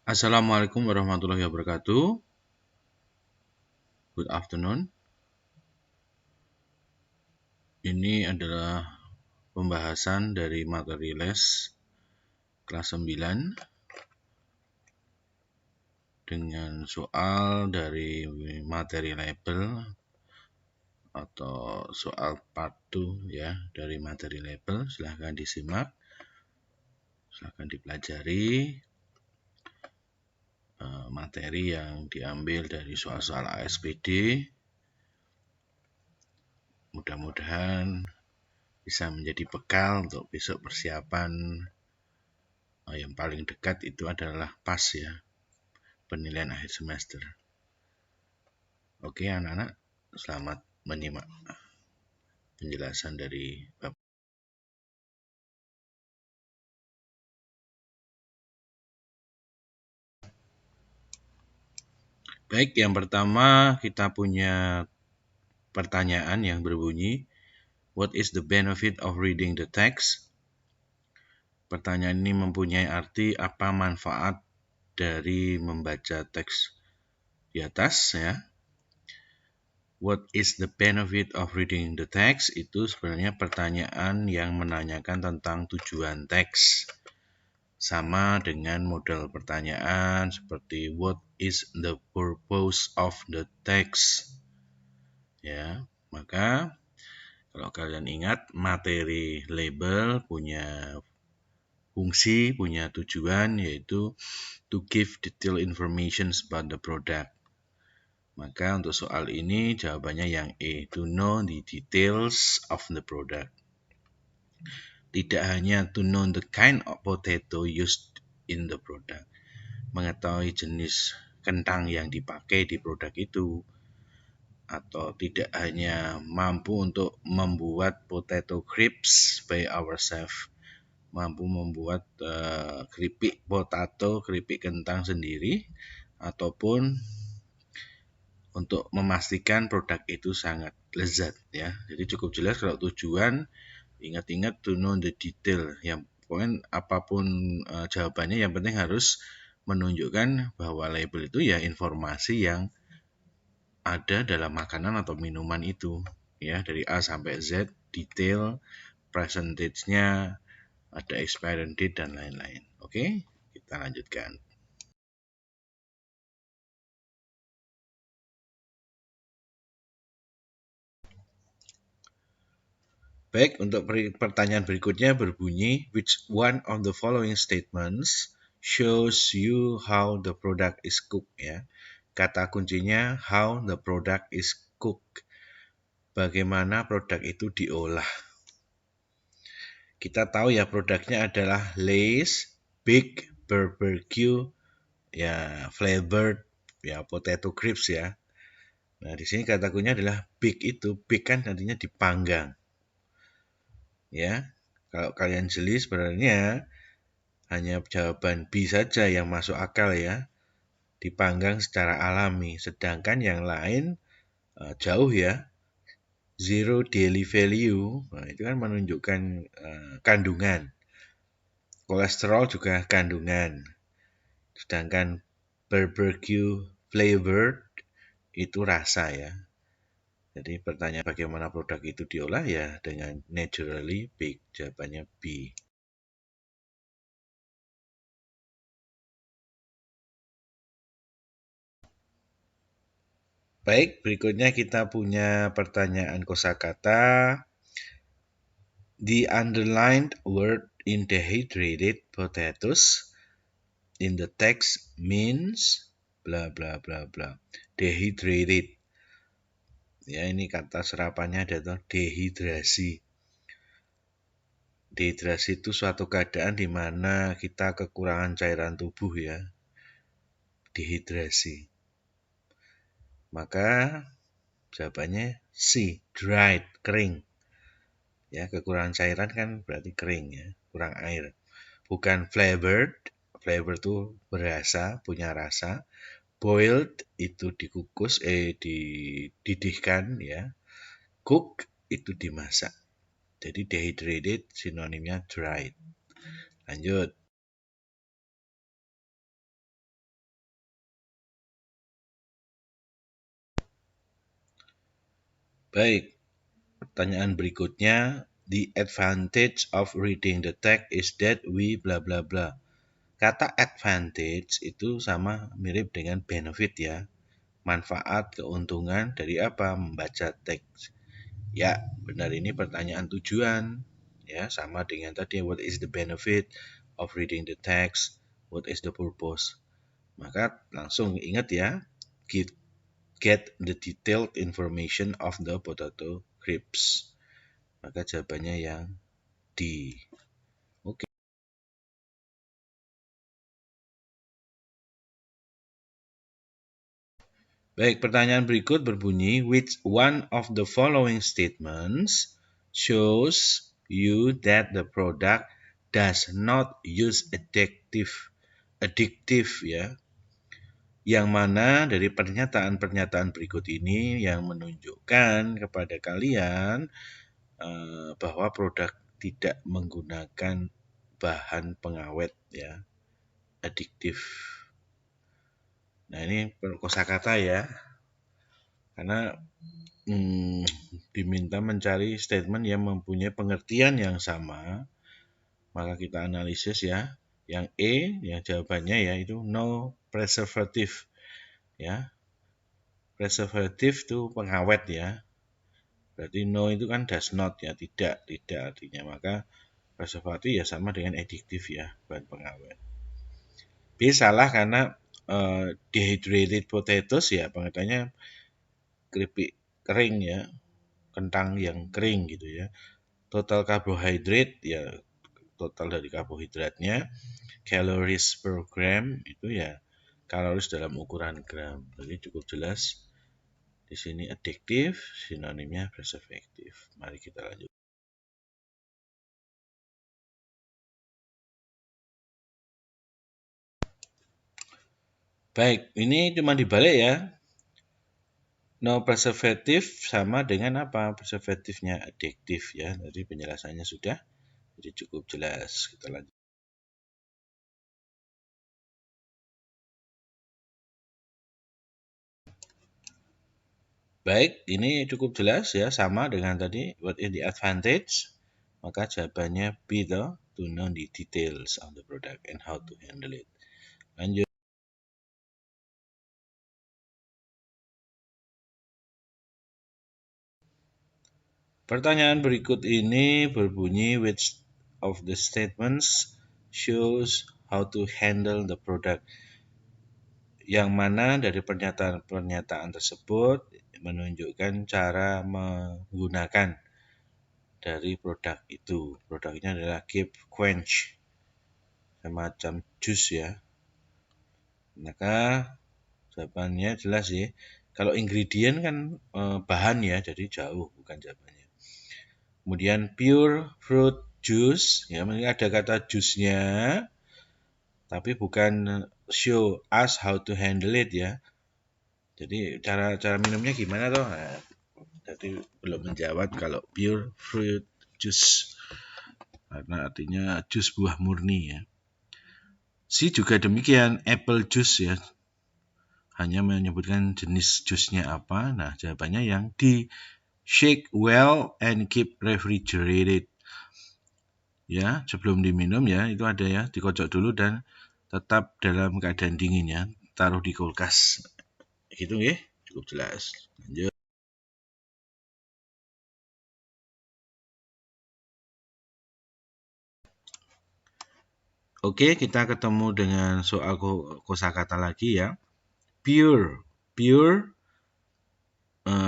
Assalamualaikum warahmatullahi wabarakatuh. Good afternoon. Ini adalah pembahasan dari materi les kelas 9 dengan soal dari materi label atau soal part 2 ya dari materi label. Silahkan disimak, silahkan dipelajari materi yang diambil dari soal-soal ASPD. Mudah-mudahan bisa menjadi bekal untuk besok persiapan. Yang paling dekat itu adalah PAS ya, penilaian akhir semester. Oke anak-anak, selamat menyimak penjelasan dari Bapak. Baik, yang pertama kita punya pertanyaan yang berbunyi, what is the benefit of reading the text? Pertanyaan ini mempunyai arti apa manfaat dari membaca teks di atas ya. What is the benefit of reading the text? Itu sebenarnya pertanyaan yang menanyakan tentang tujuan teks. Sama dengan model pertanyaan seperti what is the purpose of the text? Ya, maka kalau kalian ingat materi label punya fungsi, punya tujuan yaitu to give detailed information about the product. Maka untuk soal ini jawabannya yang E, to know the details of the product. Tidak hanya to know the kind of potato used in the product, mengetahui jenis kentang yang dipakai di produk itu, atau tidak hanya mampu untuk membuat potato crisps by ourselves, mampu membuat keripik potato, keripik kentang sendiri, ataupun untuk memastikan produk itu sangat lezat ya. Jadi cukup jelas kalau tujuan, ingat-ingat to know the detail. Yang poin apapun jawabannya yang penting harus menunjukkan bahwa label itu ya informasi yang ada dalam makanan atau minuman itu ya, dari A sampai Z, detail, percentage-nya, ada expiry date dan lain-lain. Oke, kita lanjutkan. Baik, untuk pertanyaan berikutnya berbunyi, which one of the following statements shows you how the product is cooked ya. Kata kuncinya how the product is cooked. Bagaimana produk itu diolah. Kita tahu ya produknya adalah Lay's Big Barbecue ya flavored ya potato crisps ya. Nah, di sini kata kuncinya adalah big itu. Big kan nantinya dipanggang. Ya. Kalau kalian jeli sebenarnya hanya jawaban B saja yang masuk akal ya. Dipanggang secara alami, sedangkan yang lain jauh ya. Zero daily value, nah, itu kan menunjukkan kandungan. Kolesterol juga kandungan. Sedangkan barbecue flavored itu rasa ya. Jadi pertanyaan bagaimana produk itu diolah ya dengan naturally big. Jawabannya B. Baik, berikutnya kita punya pertanyaan kosakata. The underlined word in dehydrated potatoes in the text means bla bla bla bla. Dehydrated. Ya, ini kata serapannya adalah dehidrasi. Dehidrasi itu suatu keadaan di mana kita kekurangan cairan tubuh ya. Dehidrasi. Maka jawabannya C, dried, kering. Ya, kekurangan cairan kan berarti kering ya, kurang air. Bukan flavored, flavor itu berasa, punya rasa. Boiled itu dikukus, dididihkan ya. Cook itu dimasak. Jadi dehydrated sinonimnya dried. Lanjut. Baik, pertanyaan berikutnya, the advantage of reading the text is that we bla bla bla. Kata advantage itu sama mirip dengan benefit ya. Manfaat, keuntungan dari apa? Membaca teks. Ya, benar, ini pertanyaan tujuan. Ya, sama dengan tadi, what is the benefit of reading the text? What is the purpose? Maka langsung ingat ya, get the detailed information of the potato crisps. Maka jawabannya yang D. Oke. Baik, pertanyaan berikut berbunyi, which one of the following statements shows you that the product does not use addictive ya. Yang mana dari pernyataan-pernyataan berikut ini yang menunjukkan kepada kalian bahwa produk tidak menggunakan bahan pengawet ya, adiktif. Nah, ini kosakata ya. Karena diminta mencari statement yang mempunyai pengertian yang sama, maka kita analisis ya. Yang E, yang jawabannya ya itu no preservative ya. Preservative itu pengawet ya. Berarti no itu kan does not ya, tidak artinya. Maka preservative ya sama dengan adiktif ya, bahan pengawet. B salah karena dehydrated potatoes ya pengertiannya keripik kering ya, kentang yang kering gitu ya. Total carbohydrate ya total dari karbohidratnya. Calories per gram itu ya kaloris dalam ukuran gram. Jadi cukup jelas. Di sini addictive, sinonimnya preservative. Mari kita lanjut. Baik, ini cuma dibalik ya. No preservative sama dengan apa? Preservatifnya addictive ya. Jadi penjelasannya sudah. Jadi cukup jelas. Kita lanjut. Baik, ini cukup jelas ya, sama dengan tadi, what is the advantage? Maka jawabannya B to know the details of the product and how to handle it. Lanjut. Pertanyaan berikut ini berbunyi, which of the statements shows how to handle the product? Yang mana dari pernyataan-pernyataan tersebut menunjukkan cara menggunakan dari produk itu. Produknya adalah keep quench, semacam jus ya. Maka jawabannya jelas ya. Kalau ingredient kan bahan ya, jadi jauh bukan jawabannya. Kemudian pure fruit juice, ya ada kata jusnya, tapi bukan show us how to handle it ya. Jadi cara minumnya gimana toh? Nah, jadi belum menjawab kalau pure fruit juice, karena artinya jus buah murni ya. C juga demikian, apple juice ya. Hanya menyebutkan jenis jusnya apa. Nah, jawabannya yang D, shake well and keep refrigerated. Ya, sebelum diminum ya, itu ada ya, dikocok dulu dan tetap dalam keadaan dingin ya. Taruh di kulkas. Gitu ya, cukup jelas. Lanjut. Oke, kita ketemu dengan soal kosakata lagi ya. Pure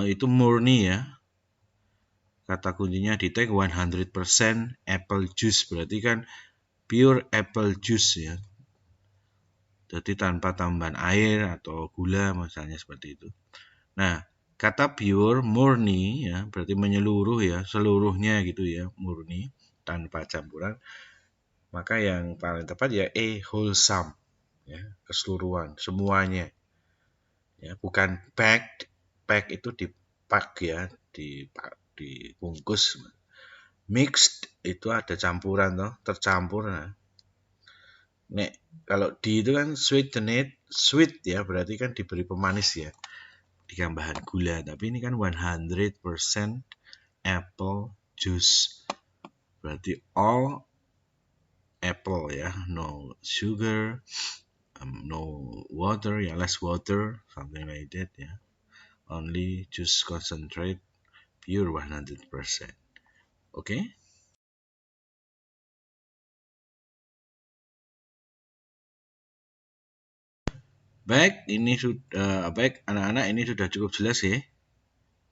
itu murni ya. Kata kuncinya di tag 100% apple juice, berarti kan pure apple juice ya. Jadi tanpa tambahan air atau gula misalnya seperti itu. Nah, kata pure murni ya, berarti menyeluruh ya, seluruhnya gitu ya, murni tanpa campuran. Maka yang paling tepat ya wholesome ya, keseluruhan, semuanya. Ya, bukan packed. Pack itu dipak ya, dibungkus. Mixed itu ada campuran toh, tercampur. Nah. Nek kalau di itu kan sweetened, sweet ya, berarti kan diberi pemanis ya. ditambahkan gula, tapi ini kan 100% apple juice. Berarti all apple ya, no sugar, no water ya, less water, something like that ya. Only juice concentrate, pure 100%. Oke? Baik, ini sudah baik anak-anak, ini sudah cukup jelas ya.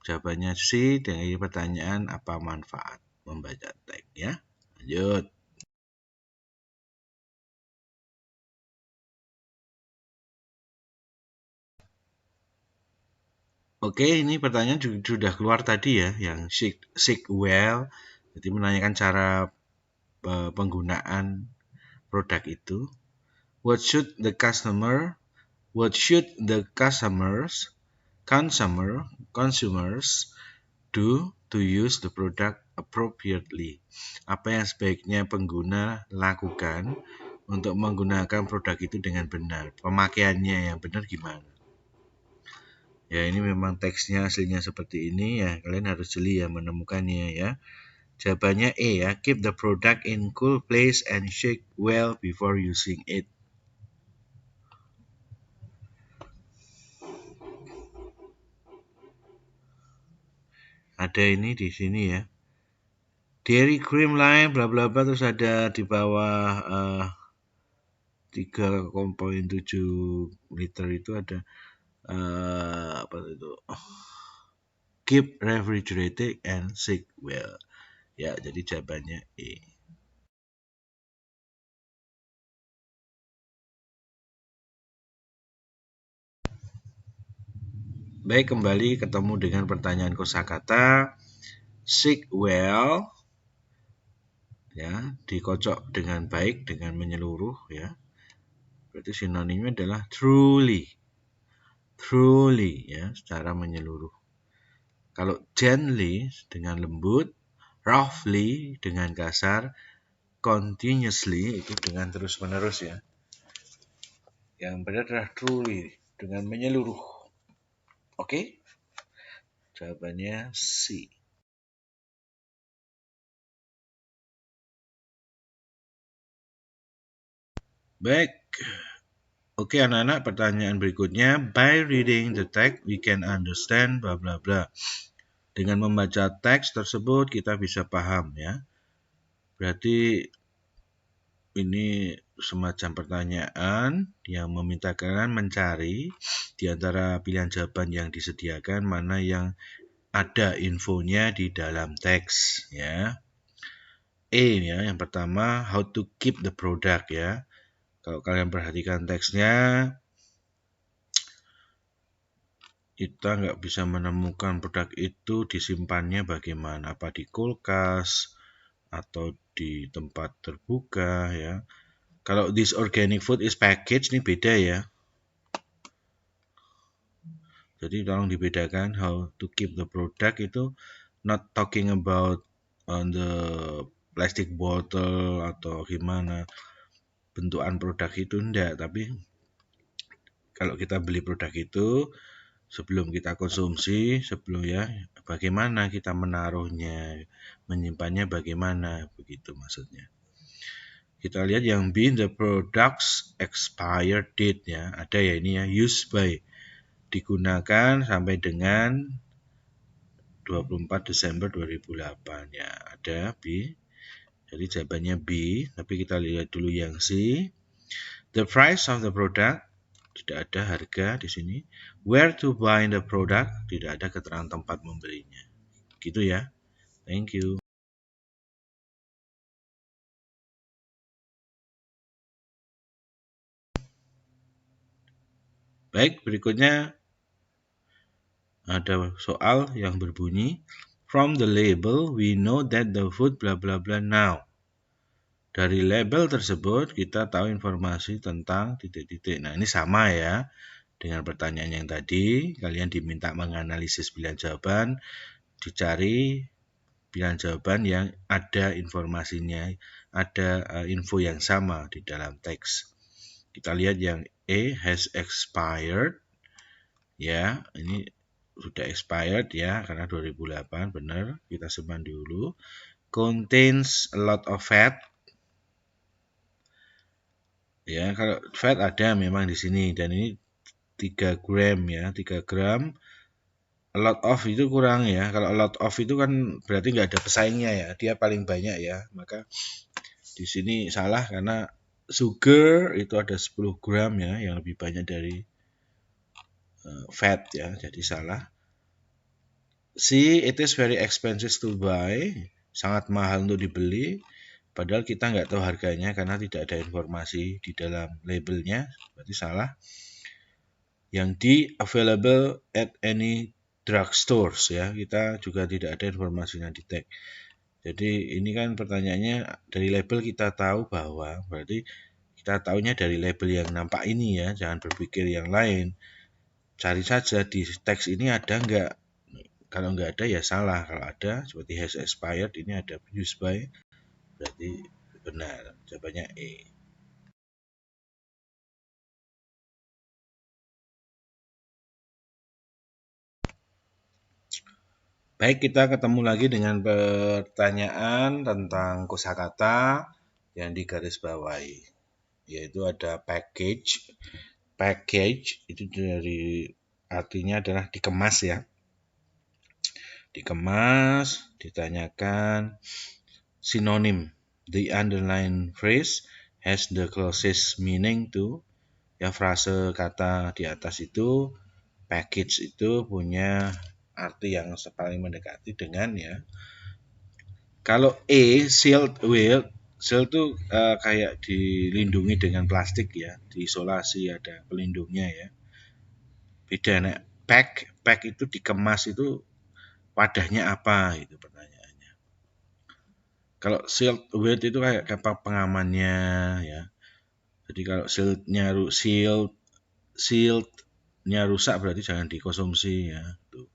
Jawabannya C dari pertanyaan apa manfaat membaca teks ya. Lanjut. Oke, ini pertanyaan sudah keluar tadi ya, yang seek well. Jadi menanyakan cara penggunaan produk itu. What should the consumers do to use the product appropriately? Apa yang sebaiknya pengguna lakukan untuk menggunakan produk itu dengan benar? Pemakaiannya yang benar gimana? Ya, ini memang teksnya aslinya seperti ini ya. Kalian harus jeli ya menemukannya ya. Jawabannya E ya. Keep the product in cool place and shake well before using it. Ada ini di sini ya. Dairy cream line bla bla bla, terus ada di bawah 3,7 liter itu ada apa itu? Keep refrigerated and shake well. Ya, jadi jawabannya E. Baik, kembali ketemu dengan pertanyaan kosakata. Shake well ya, dikocok dengan baik, dengan menyeluruh ya. Berarti sinonimnya adalah truly ya, secara menyeluruh. Kalau gently dengan lembut, roughly dengan kasar, continuously itu dengan terus-menerus ya. Yang benar adalah truly dengan menyeluruh. Oke? Jawabannya C. Baik. Oke anak-anak, pertanyaan berikutnya. By reading the text, we can understand bla bla bla. Dengan membaca teks tersebut kita bisa paham ya. Berarti ini semacam pertanyaan yang meminta kalian mencari di antara pilihan jawaban yang disediakan mana yang ada infonya di dalam teks ya. E ya, yang pertama how to keep the product ya. Kalau kalian perhatikan teksnya, kita nggak bisa menemukan produk itu disimpannya bagaimana, apa di kulkas atau di tempat terbuka ya. Kalau this organic food is packaged ini beda ya. Jadi tolong dibedakan how to keep the product itu not talking about on the plastic bottle atau gimana bentukan produk itu enggak, tapi kalau kita beli produk itu sebelum kita konsumsi, sebelum ya bagaimana kita menaruhnya, menyimpannya bagaimana, begitu maksudnya. Kita lihat yang B, the products expired date ya, ada ya ini ya, use by, digunakan sampai dengan 24 Desember 2008 ya, ada B. Jadi jawabannya B, tapi kita lihat dulu yang C. The price of the product, tidak ada harga di sini. Where to buy the product, tidak ada keterangan tempat membelinya. Gitu ya. Thank you. Baik, berikutnya ada soal yang berbunyi from the label we know that the food bla bla bla now. Dari label tersebut kita tahu informasi tentang titik-titik. Nah, ini sama ya dengan pertanyaan yang tadi. Kalian diminta menganalisis pilihan jawaban, dicari pilihan jawaban yang ada informasinya, ada info yang sama di dalam teks. Kita lihat yang E has expired. Ya, ini sudah expired ya, karena 2008 benar, kita simpan dulu. Contains a lot of fat. Ya, kalau fat ada memang di sini, dan ini 3 gram ya, 3 gram. A lot of itu kurang ya. Kalau a lot of itu kan berarti nggak ada pesaingnya ya, dia paling banyak ya. Maka di sini salah karena sugar itu ada 10 gram ya, yang lebih banyak dari fat ya, jadi salah. C, it is very expensive to buy, sangat mahal untuk dibeli, padahal kita nggak tahu harganya karena tidak ada informasi di dalam labelnya, berarti salah. Yang D, available at any drugstores ya, kita juga tidak ada informasinya di tag. Jadi ini kan pertanyaannya dari label kita tahu bahwa, berarti kita tahunya dari label yang nampak ini ya, jangan berpikir yang lain. Cari saja di teks ini ada nggak. Kalau nggak ada ya salah. Kalau ada seperti has expired, ini ada used by, berarti benar. Jawabannya E. Baik, kita ketemu lagi dengan pertanyaan tentang kosakata yang digarisbawahi, yaitu ada package. Package itu dari artinya adalah dikemas ya. Dikemas, ditanyakan sinonim. The underlined phrase has the closest meaning to, ya, frase kata di atas itu, package itu punya arti yang paling mendekati dengan ya. Kalau E, sealed with, sealed itu kayak dilindungi dengan plastik ya, diisolasi, ada pelindungnya ya. Beda nek pack itu dikemas, itu wadahnya apa itu pertanyaannya. Kalau sealed with itu kayak pengamannya ya. Jadi kalau sealednya rusak berarti jangan dikonsumsi ya. Tuh.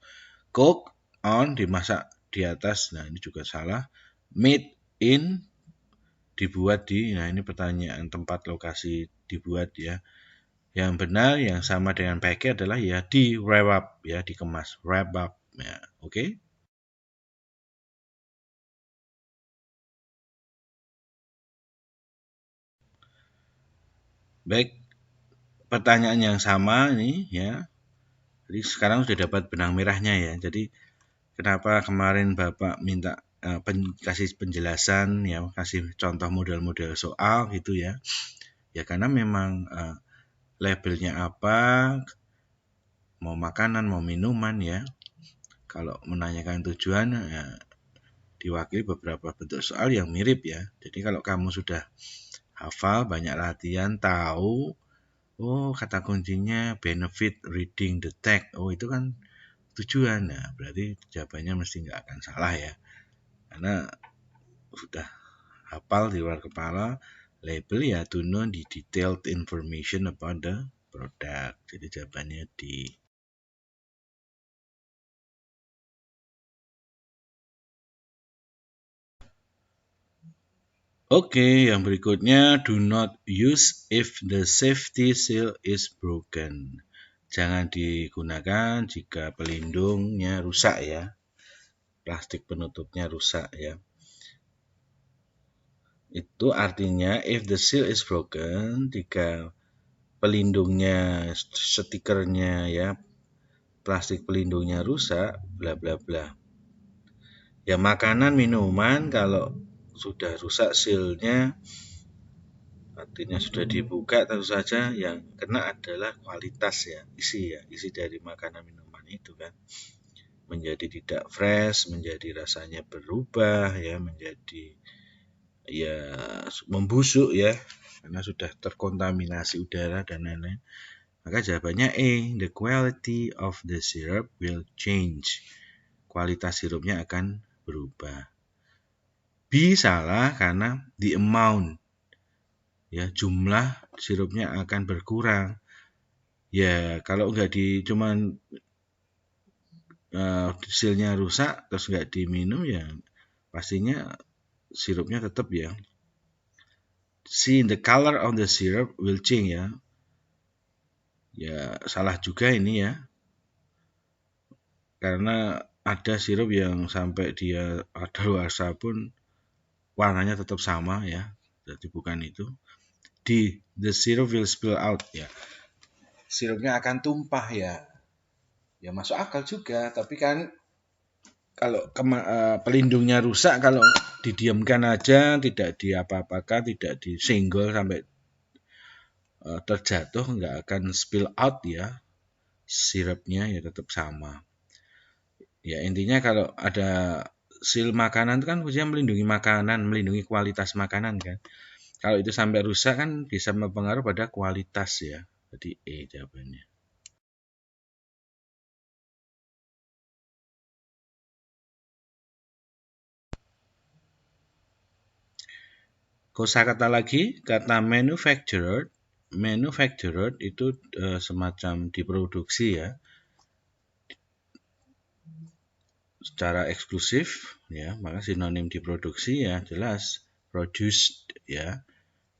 Cook on, dimasak di atas. Nah, ini juga salah. Made in, dibuat di. Nah, ini pertanyaan tempat lokasi dibuat ya. Yang benar yang sama dengan pakai adalah ya di wrap up ya, dikemas, wrap up ya. Oke. Baik, pertanyaan yang sama ini ya. Jadi sekarang sudah dapat benang merahnya ya. Jadi kenapa kemarin Bapak minta kasih penjelasan ya, kasih contoh model-model soal gitu ya. Ya karena memang labelnya apa, mau makanan, mau minuman ya. Kalau menanyakan tujuan ya, diwakili beberapa bentuk soal yang mirip ya. Jadi kalau kamu sudah hafal, banyak latihan, tahu, oh kata kuncinya benefit reading the text, oh itu kan tujuan. Nah, berarti jawabannya mesti nggak akan salah ya. Karena sudah hafal di luar kepala, label ya to know the detailed information about the product. Jadi jawabannya di. Oke, yang berikutnya, do not use if the safety seal is broken. Jangan digunakan jika pelindungnya rusak ya. Plastik penutupnya rusak ya. Itu artinya if the seal is broken, jika pelindungnya, stikernya ya, plastik pelindungnya rusak, bla bla bla. Ya makanan, minuman kalau sudah rusak sealnya, artinya sudah dibuka, tentu saja yang kena adalah kualitas ya, isi dari makanan minuman itu kan. Menjadi tidak fresh, menjadi rasanya berubah ya, menjadi ya membusuk ya, karena sudah terkontaminasi udara dan lain-lain. Maka jawabannya E, the quality of the syrup will change. Kualitas sirupnya akan berubah. B salah karena the amount, ya jumlah sirupnya akan berkurang. Ya kalau nggak cuman silnya rusak terus nggak diminum ya pastinya sirupnya tetap ya. See, the color of the syrup will change ya. Ya salah juga ini ya. karena ada sirup yang sampai dia kadaluarsa pun warnanya tetap sama ya. Jadi bukan itu. D. The syrup will spill out ya. Sirupnya akan tumpah ya. Ya masuk akal juga, tapi kan kalau pelindungnya rusak, kalau didiamkan aja, tidak diapa-apakan, tidak disenggol sampai terjatuh, nggak akan spill out ya. Sirupnya ya tetap sama. Ya intinya kalau ada seal makanan itu kan fungsinya melindungi makanan, melindungi kualitas makanan kan. Kalau itu sampai rusak kan bisa mempengaruhi pada kualitas ya. Jadi jawabannya. Kosakata lagi, kata manufactured. Manufactured itu semacam diproduksi ya, secara eksklusif ya, maka sinonim diproduksi ya jelas produced ya,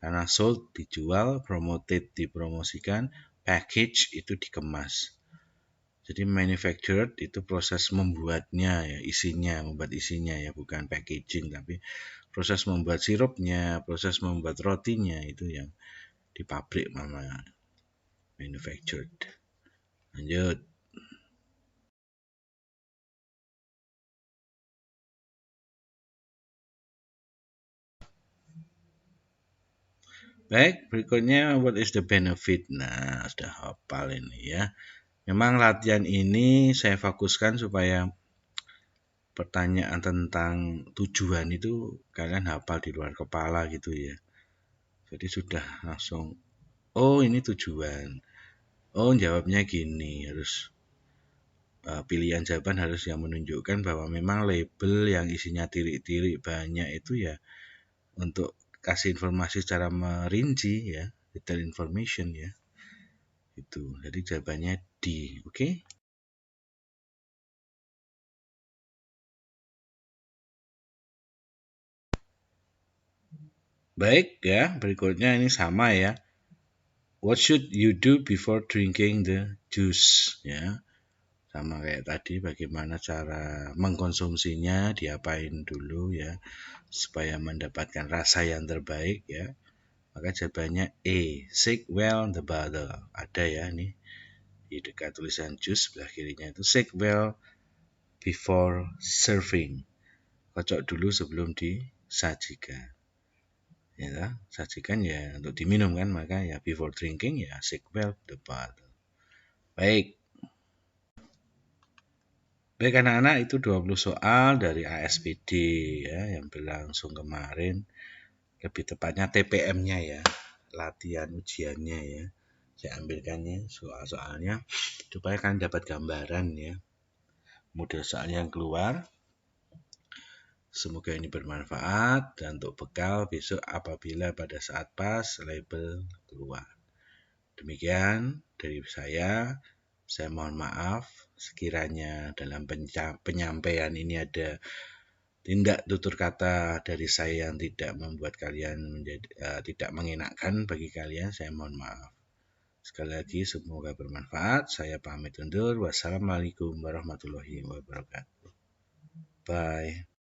karena sold dijual, promoted dipromosikan, package itu dikemas. Jadi manufactured itu proses membuatnya ya, isinya, membuat isinya ya, bukan packaging, tapi proses membuat sirupnya, proses membuat rotinya itu yang di pabrik namanya manufactured. Lanjut. Baik, berikutnya what is the benefit? Nah, sudah hafal ini ya. Memang latihan ini saya fokuskan supaya pertanyaan tentang tujuan itu kalian hafal di luar kepala gitu ya. Jadi sudah langsung, oh ini tujuan. Oh jawabnya gini, harus pilihan jawaban harus yang menunjukkan bahwa memang label yang isinya tirik-tirik banyak itu ya untuk kasih informasi secara merinci ya, detail information ya. Itu. Jadi jawabannya D, oke? Okay? Baik ya, berikutnya ini sama ya. What should you do before drinking the juice ya? Sama kayak tadi, bagaimana cara mengkonsumsinya, diapain dulu ya supaya mendapatkan rasa yang terbaik ya. Maka jawabannya E, shake well the bottle. Ada ya nih di dekat tulisan jus sebelah kirinya itu shake well before serving. Kocok dulu sebelum disajikan. Ya, sajikan ya untuk diminum kan, maka ya before drinking ya shake well the bottle. Baik. Baik anak-anak, itu 20 soal dari ASPD ya yang berlangsung kemarin. Lebih tepatnya TPM-nya ya, latihan ujiannya ya. Saya ambilkannya soal-soalnya supaya kalian dapat gambaran ya. Model soal yang keluar. Semoga ini bermanfaat dan untuk bekal besok apabila pada saat pas label keluar. Demikian dari saya mohon maaf sekiranya dalam penyampaian ini ada tindak tutur kata dari saya yang tidak membuat kalian menjadi tidak mengenakan bagi kalian, saya mohon maaf. Sekali lagi semoga bermanfaat. Saya pamit undur. Wassalamualaikum warahmatullahi wabarakatuh. Bye.